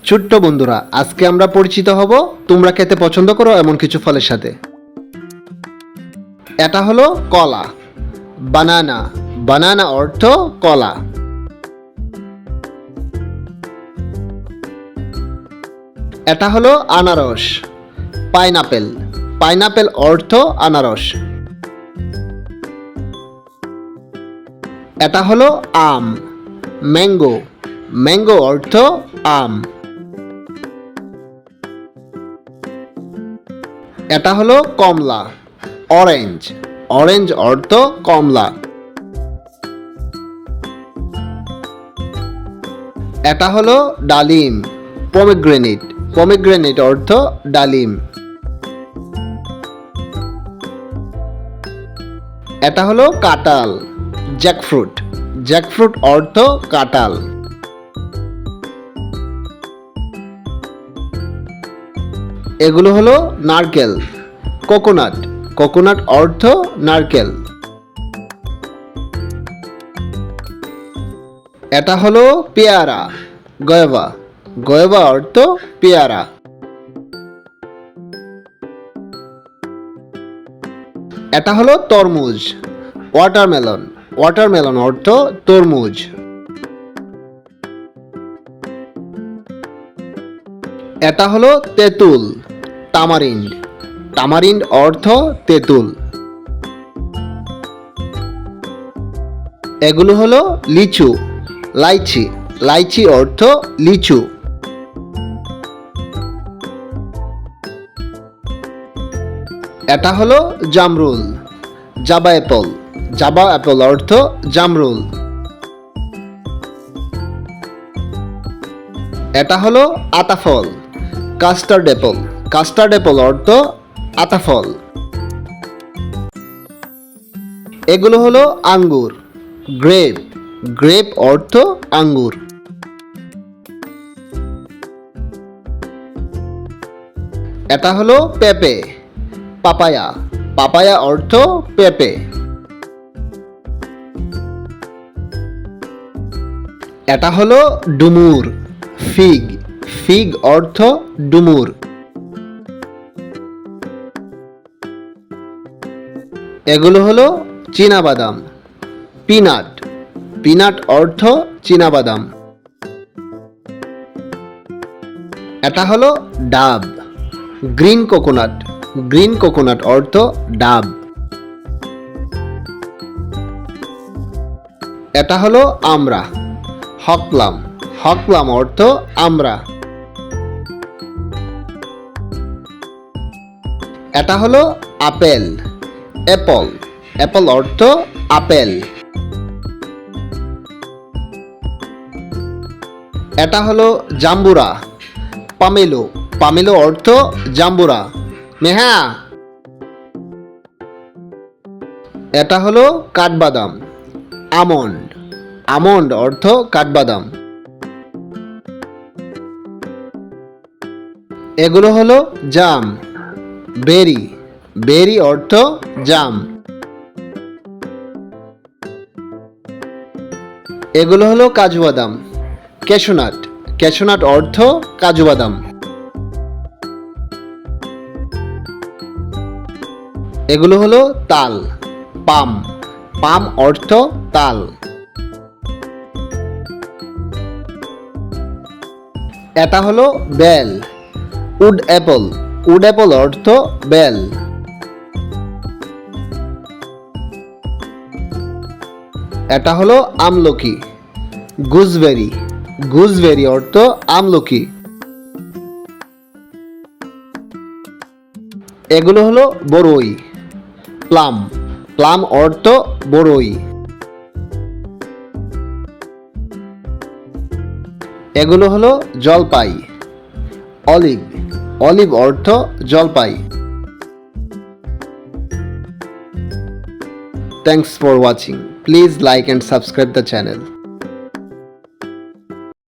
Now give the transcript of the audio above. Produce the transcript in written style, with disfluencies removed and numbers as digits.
ছোট্ট বন্ধুরা, আজকে আমরা পরিচিত হব তোমরা খেতে পছন্দ করো এমন কিছু ফলের সাথে। এটা হলো কলা, বানানা। বানানা অর্থ কলা। এটা হলো আনারস, পাইনাপেল। পাইনাপেল অর্থ আনারস। এটা হলো আম, ম্যাঙ্গো। ম্যাঙ্গো অর্থ আম। এটা হলো কমলা, অরেঞ্জ। অরেঞ্জ অর্থ কমলা। এটা হলো ডালিম, পমিগ্রেনেট। পমিগ্রেনেট অর্থ ডালিম। এটা হলো কাঁঠাল, জ্যাকফ্রুট। জ্যাকফ্রুট অর্থ কাঁঠাল। এগুলো হলো নারকেল, কোকোনাট। কোকোনাট অর্থ নারকেল। এটা হলো পেয়ারা, গয়বা। গয়বা অর্থ পেয়ারা। এটা হলো তরমুজ, ওয়াটারমেলন। ওয়াটারমেলন অর্থ তরমুজ। এটা হলো তেঁতুল, তামারিন্ড। তামারিন্ড অর্থ তেঁতুল। এগুলো হলো লিচু, লাইচি। লাইচি অর্থ লিচু। এটা হলো জামরুল, জাবা অ্যাপল। জাবা অ্যাপল অর্থ জামরুল। এটা হলো আতাফল, কাস্টার্ড অ্যাপল। কাস্টার্ড অ্যাপল অর্থ আতাফল। এগুলো হলো আঙ্গুর, গ্রেপ। গ্রেপ অর্থ আঙ্গুর। এটা হলো পেঁপে, পাপায়া। পাপায়া অর্থ পেঁপে। এটা হলো ডুমুর, ফিগ। ফিগ অর্থ ডুমুর। এগুলো হলো চীনাবাদাম, পিনাট। পিনাট অর্থ চীনাবাদাম। এটা হলো ডাব, গ্রিন কোকোনাট। গ্রিন কোকোনাট অর্থ ডাব। এটা হলো আমড়া, হকপ্লাম। হকপ্লাম অর্থ আমড়া। এটা হলো আপেল, অ্যাপল। অ্যাপল অর্থ আপেল। এটা হলো জাম্বুরা, পামেলো। পামেলো অর্থ জাম্বুরা। নেহা। এটা হলো কাঠবাদাম, আমন্ড। আমন্ড অর্থ কাঠবাদাম। এগুলো হলো জাম, বেরি। বেরি অর্থ জাম। এগুলো হলো কাজু বাদাম, ক্যাশনাট। ক্যাশনাট অর্থ কাজু বাদাম। এগুলো হলো তাল, পাম। পাম অর্থ তাল। এটা হলো বেল, উড অ্যাপল। উড অ্যাপল অর্থ বেল। এটা হলো আমলকি, গুজবেরি। গুজবেরি অর্থ আমলকি। এগুলো হলো বরই, প্লাম। প্লাম অর্থ বরই। এগুলো হলো জলপাই, অলিভ। অলিভ অর্থ জলপাই। Thanks for watching. Please like and subscribe the channel.